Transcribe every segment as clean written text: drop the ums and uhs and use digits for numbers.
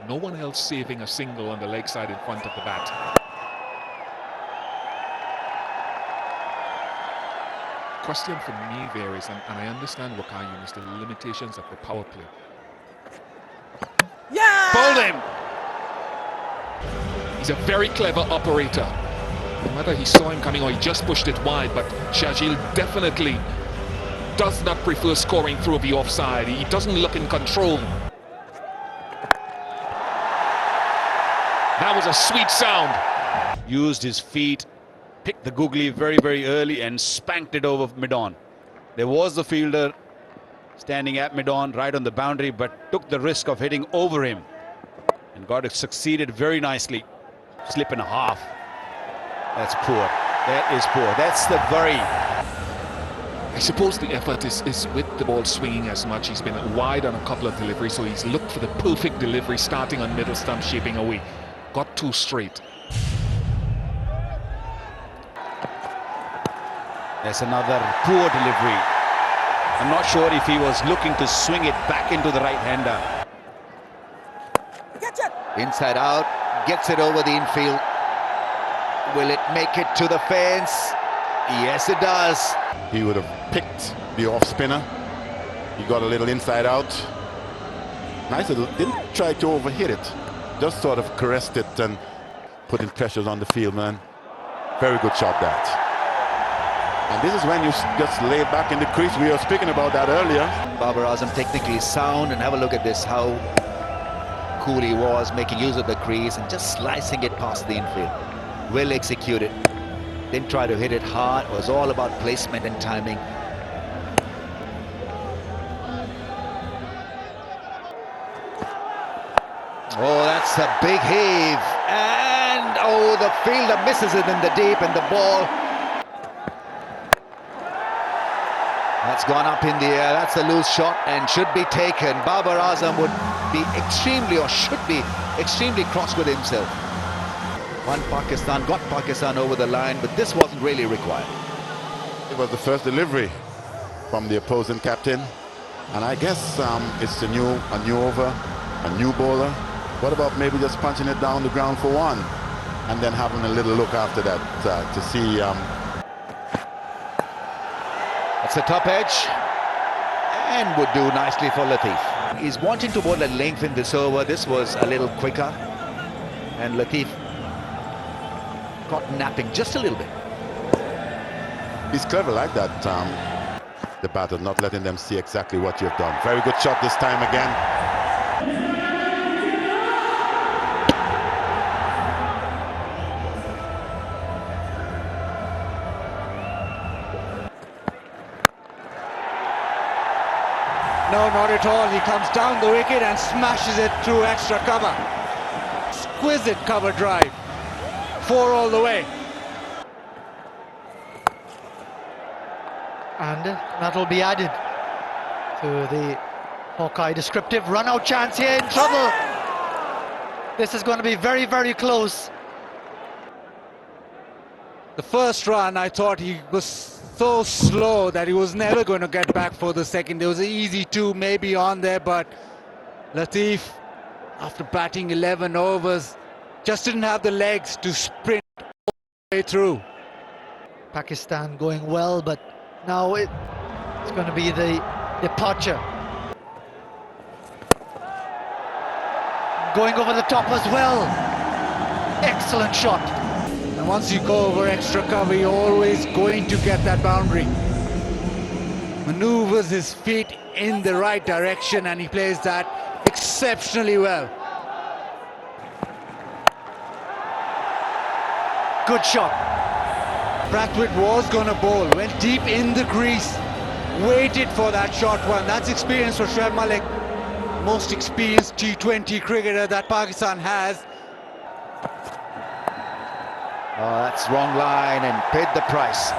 No one else saving a single on the leg side in front of the bat. Question for me there is, and I understand Wakayu, is the limitations of the power play. Yeah! Bowled him! He's a very clever operator. Whether he saw him coming or he just pushed it wide, but Shajil definitely does not prefer scoring through the offside. He doesn't look in control. That was a sweet sound. Used his feet, picked the googly very, very early and spanked it over mid-on. There was the fielder standing at mid-on, right on the boundary, but took the risk of hitting over him and got it, succeeded very nicely. Slip and a half. That's poor. That is poor. That's the very... I suppose the effort is with the ball swinging as much. He's been wide on a couple of deliveries, so he's looked for the perfect delivery, starting on middle stump, shaping away. Got too straight. There's another poor delivery. I'm not sure if he was looking to swing it back into the right-hander. Inside out, gets it over the infield. Will it make it to the fence? Yes, it does. He would have picked the off spinner. He got a little inside out. Nice little, didn't try to overhit it. Just sort of caressed it and putting pressures on the field, man. Very good shot, that. And this is when you just lay back in the crease. We were speaking about that earlier. Babar Azam technically sound, and have a look at this, how cool he was, making use of the crease and just slicing it past the infield. Well executed. Didn't try to hit it hard. It was all about placement and timing. Oh, that's a big heave. And, oh, the fielder misses it in the deep, and the ball... That's gone up in the air. That's a loose shot and should be taken. Babar Azam would be extremely, or should be extremely cross with himself. Got Pakistan over the line, but this wasn't really required. It was the first delivery from the opposing captain, and I guess it's a new over, a new bowler. What about maybe just punching it down the ground for one, and then having a little look after that to see. That's the top edge, and would do nicely for Latif. He's wanting to bowl at length in this over. This was a little quicker, and Latif got napping just a little bit. He's clever like that, the batter, not letting them see exactly what you've done. Very good shot this time again. No, not at all. He comes down the wicket and smashes it through extra cover. Exquisite cover drive. 4 all the way. And that'll be added to the Hawkeye descriptive. Run out chance here, in trouble. This is going to be very, very close. The first run, I thought he was so slow that he was never going to get back for the second. There was an easy 2 maybe on there, but Latif, after batting 11 overs, just didn't have the legs to sprint all the way through. Pakistan going well, but now it's going to be the departure. Going over the top as well. Excellent shot. And once you go over extra cover, you're always going to get that boundary. Maneuvers his feet in the right direction, and he plays that exceptionally well. Good shot. Brathwaite was going to bowl, went deep in the crease, waited for that short one. That's experience for Shoaib Malik, most experienced T20 cricketer that Pakistan has. Oh, that's wrong line and paid the price.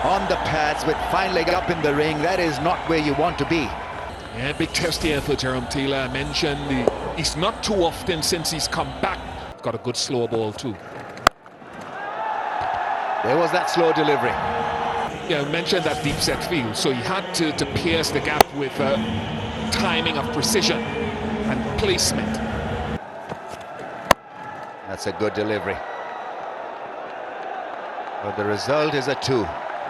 On the pads with fine leg up in the ring, that is not where you want to be. Yeah, big test here for Jerome Taylor. I mentioned he's not too often since he's come back. Got a good slow ball too. There was that slow delivery. Yeah, I mentioned that deep set field, so he had to pierce the gap with timing of precision and placement. That's a good delivery. But the result is a 2.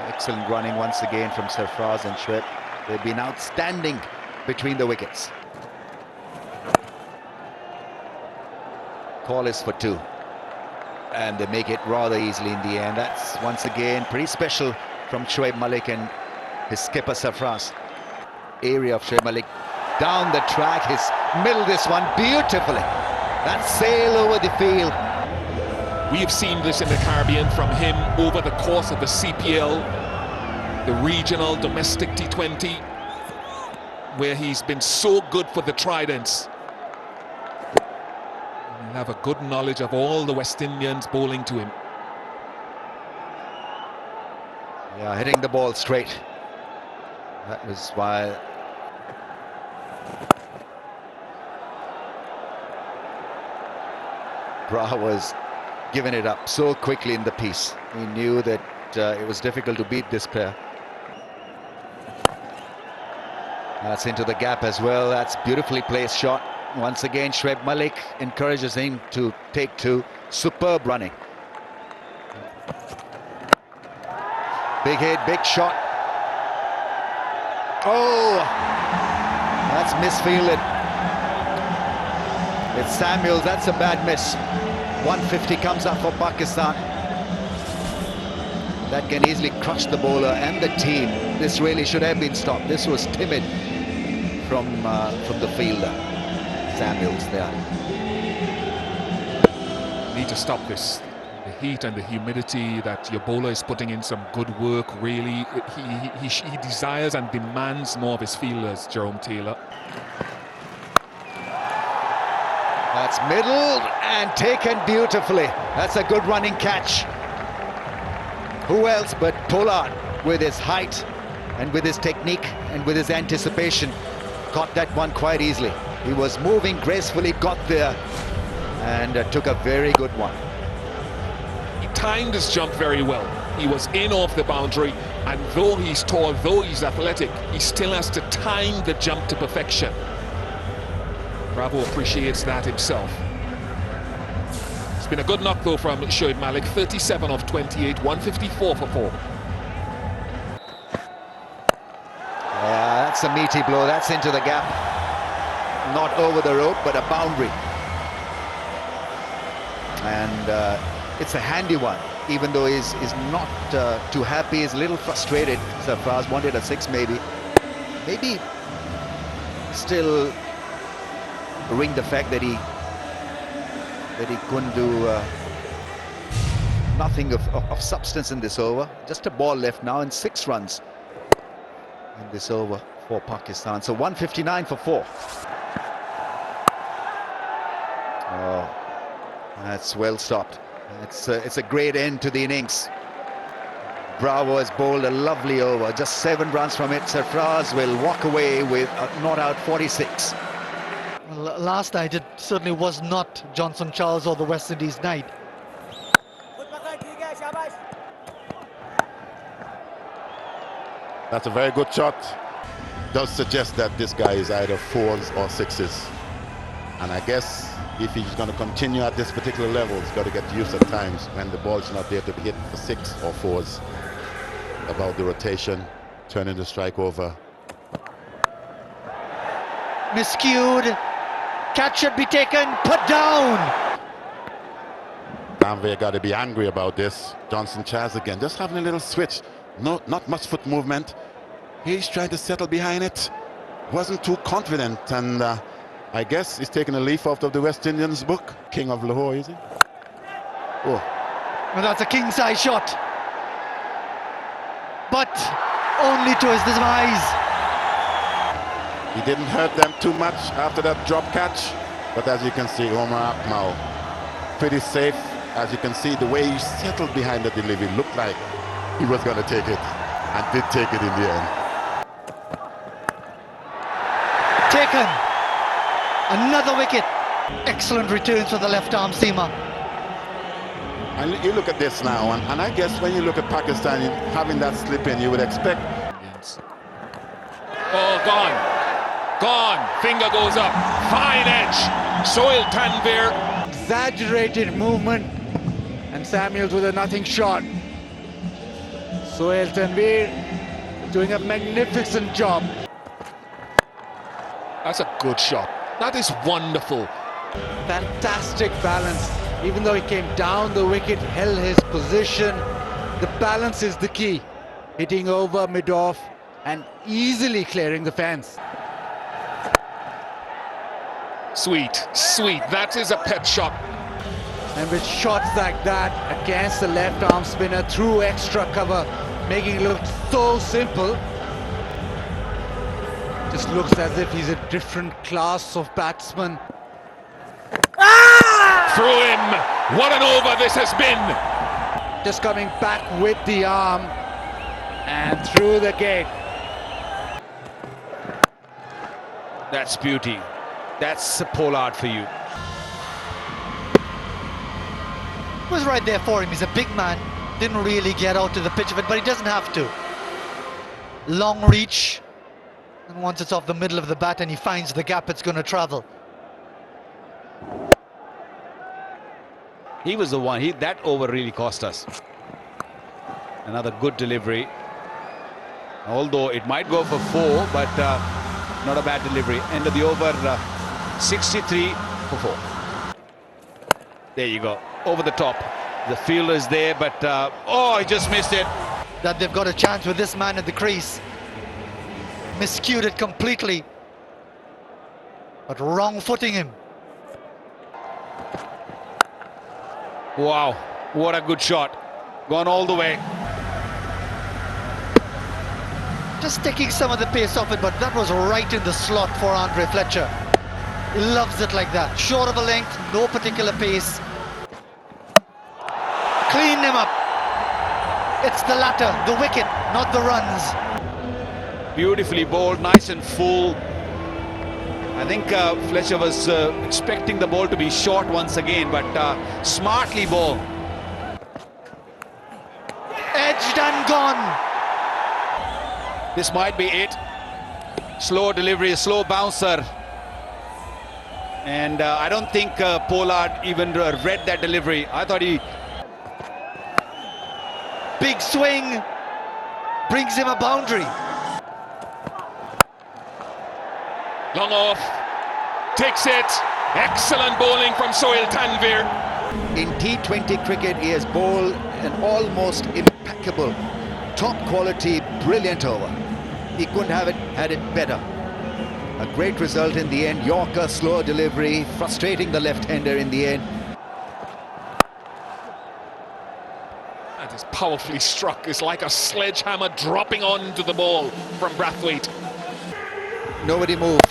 Excellent running once again from Sarfraz and Shoaib. They've been outstanding between the wickets. Call is for 2. And they make it rather easily in the end. That's once again pretty special from Shoaib Malik and his skipper Sarfraz. Area of Shoaib Malik down the track. He's milled this one beautifully. That sail over the field. We have seen this in the Caribbean from him over the course of the CPL, the regional, domestic T20, where he's been so good for the Tridents. He'll have a good knowledge of all the West Indians bowling to him. Yeah, hitting the ball straight. That was why. Bra was giving it up so quickly in the piece. He knew that it was difficult to beat this pair. That's into the gap as well. That's beautifully placed shot. Once again, Shoaib Malik encourages him to take 2. Superb running. Big hit, big shot. Oh, that's misfielded. It's Samuels. That's a bad miss. 150 comes up for Pakistan. That can easily crush the bowler and the team. This really should have been stopped. This was timid from the fielder, Samuels there. Need to stop this. The heat and the humidity that your bowler is putting in some good work. Really, he desires and demands more of his fielders, Jerome Taylor. That's middled and taken beautifully. That's a good running catch. Who else but Pollard, with his height and with his technique and with his anticipation, caught that one quite easily. He was moving gracefully, got there and took a very good one. He timed his jump very well. He was in off the boundary, and though he's tall, though he's athletic, he still has to time the jump to perfection. Bravo appreciates that himself. It's been a good knock though from Shoaib Malik. 37 of 28, 154 for 4. Yeah, that's a meaty blow. That's into the gap. Not over the rope, but a boundary. And it's a handy one, even though he's not too happy. He's a little frustrated. Sarfraz wanted a 6 maybe. Maybe still ring the fact that he couldn't do nothing of substance in this over. Just a ball left now and 6 runs in this over for Pakistan. So 159 for 4. Oh, that's well stopped. It's a great end to the innings. Bravo has bowled a lovely over. Just 7 runs from it. Sarfraz will walk away with a not out 46. Well, last night it certainly was not Johnson Charles or the West Indies night. That's a very good shot. Does suggest that this guy is either 4s or 6s. And I guess if he's going to continue at this particular level, he's got to get used at times when the ball's not there to be hit for 6 or 4s. About the rotation, turning the strike over. Miscued. Catch should be taken, put down. Danvey got to be angry about this. Johnson Charles again, just having a little switch. No, not much foot movement. He's trying to settle behind it. Wasn't too confident, and I guess he's taking a leaf out of the West Indians book. King of Lahore, is he? Oh. Well, that's a king-size shot. But only to his demise. He didn't hurt them too much after that drop catch, but as you can see, Omar Akmal pretty safe. As you can see, the way he settled behind the delivery looked like he was going to take it, and did take it in the end. Taken. Another wicket. Excellent returns for the left-arm seamer. And you look at this now, and I guess when you look at Pakistan having that slip in, you would expect. Oh, gone. Gone. Finger goes up. Fine edge. Soil Tanvir. Exaggerated movement, and Samuels with a nothing shot. Sohail Tanvir doing a magnificent job. That's a good shot. That is wonderful. Fantastic balance. Even though he came down the wicket, held his position. The balance is the key. Hitting over mid-off and easily clearing the fence. Sweet, sweet. That is a pet shot. And with shots like that against the left arm spinner through extra cover, making it look so simple. Just looks as if he's a different class of batsman. Through him. What an over this has been. Just coming back with the arm and through the gate. That's beauty. That's a Pollard for you. Was right there for him. He's a big man. Didn't really get out to the pitch of it, but he doesn't have to. Long reach. And once it's off the middle of the bat and he finds the gap, it's going to travel. He was the one. That over really cost us. Another good delivery. Although it might go for 4, but not a bad delivery. End of the over, 63 for 4. There you go. Over the top. The fielder is there, but oh, he just missed it. That they've got a chance with this man at the crease. Miscued it completely. But wrong footing him. Wow, what a good shot. Gone all the way. Just taking some of the pace off it, but that was right in the slot for Andre Fletcher. He loves it like that. Short of a length, no particular pace. Clean him up. It's the latter, the wicket, not the runs. Beautifully bowled, nice and full. I think Fletcher was expecting the ball to be short once again, but smartly bowled. Edged and gone. This might be it. Slow delivery, slow bouncer. And I don't think Pollard even read that delivery. I thought he... Big swing. Brings him a boundary. Long off. Takes it. Excellent bowling from Sohail Tanvir. In T20 cricket, he has bowled an almost impeccable, top quality, brilliant over. He couldn't have had it better. A great result in the end. Yorker, slow delivery, frustrating the left-hander in the end. That is powerfully struck. It's like a sledgehammer dropping onto the ball from Brathwaite. Nobody moved.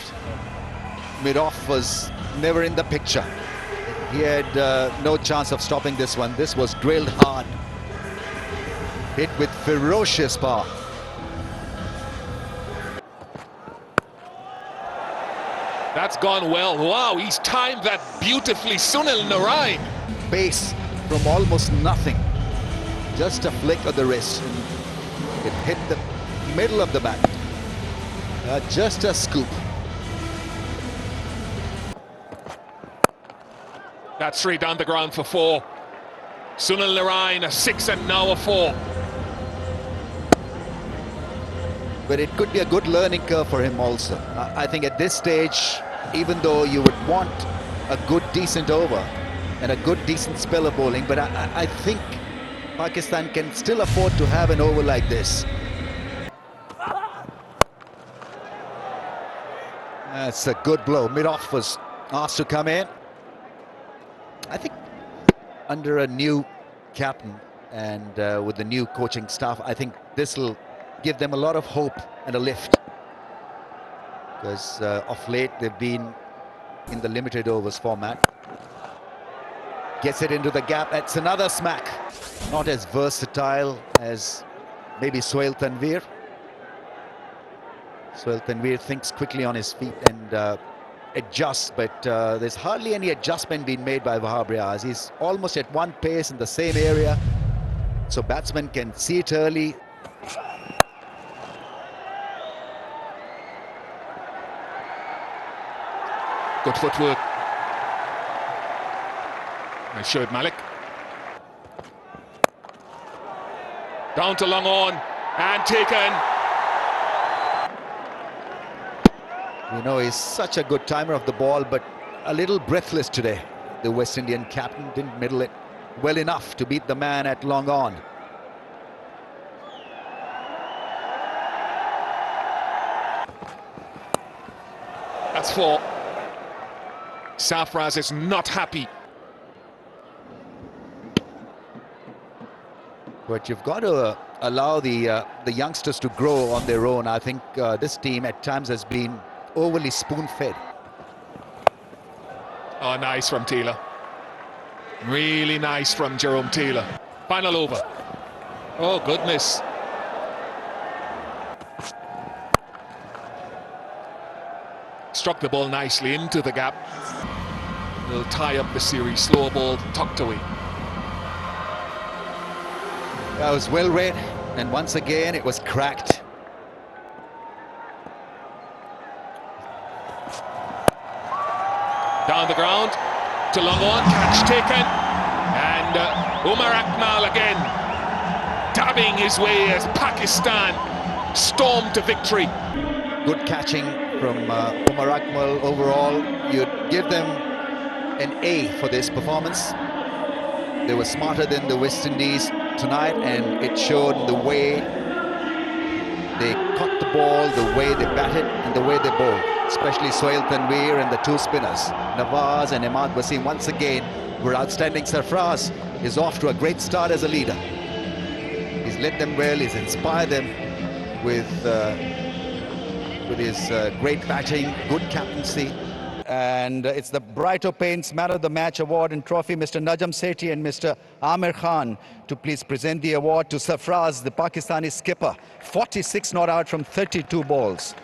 Mid-off was never in the picture. He had no chance of stopping this one. This was drilled hard. Hit with ferocious power. That's gone well. Wow, he's timed that beautifully. Sunil Narain. Pace from almost nothing. Just a flick of the wrist. It hit the middle of the bat. Just a scoop. That's straight down the ground for 4. Sunil Narain, a 6 and now a 4. But it could be a good learning curve for him also. I think at this stage, even though you would want a good, decent over and a good, decent spell of bowling, but I think Pakistan can still afford to have an over like this. That's a good blow. Mid-off was asked to come in. I think under a new captain and with the new coaching staff, I think this will give them a lot of hope and a lift. Because of late they've been in the limited overs format. Gets it into the gap. That's another smack. Not as versatile as maybe Sohail Tanvir. Sohail Tanvir thinks quickly on his feet and adjusts, but there's hardly any adjustment being made by Wahab Riaz. He's almost at one pace in the same area, so batsmen can see it early. Good footwork. Nice showed Malik. Down to long on and taken. You know, he's such a good timer of the ball, but a little breathless today. The West Indian captain didn't middle it well enough to beat the man at long on. That's 4. Sarfraz is not happy. But you've got to allow the youngsters to grow on their own. I think this team at times has been overly spoon-fed. Oh, nice from Taylor. Really nice from Jerome Taylor. Final over. Oh, goodness. Struck the ball nicely into the gap. They'll tie up the series. Slow ball tucked away. That was well read, and once again it was cracked. Down the ground to long on, catch taken, and Umar Akmal again dabbing his way as Pakistan stormed to victory. Good catching from Umar Akmal. Overall, you'd give them an A for this performance. They were smarter than the West Indies tonight, and it showed in the way they caught the ball, the way they batted, and the way they bowled. Especially Sohail Tanveer and the two spinners, Nawaz and Ahmad Wasim, once again were outstanding. Sarfraz is off to a great start as a leader. He's led them well, he's inspired them with his great batting, good captaincy. And it's the Brighto Paints Man of the Match Award and Trophy, Mr. Najam Sethi and Mr. Amir Khan, to please present the award to Sarfraz, the Pakistani skipper. 46 not out from 32 balls.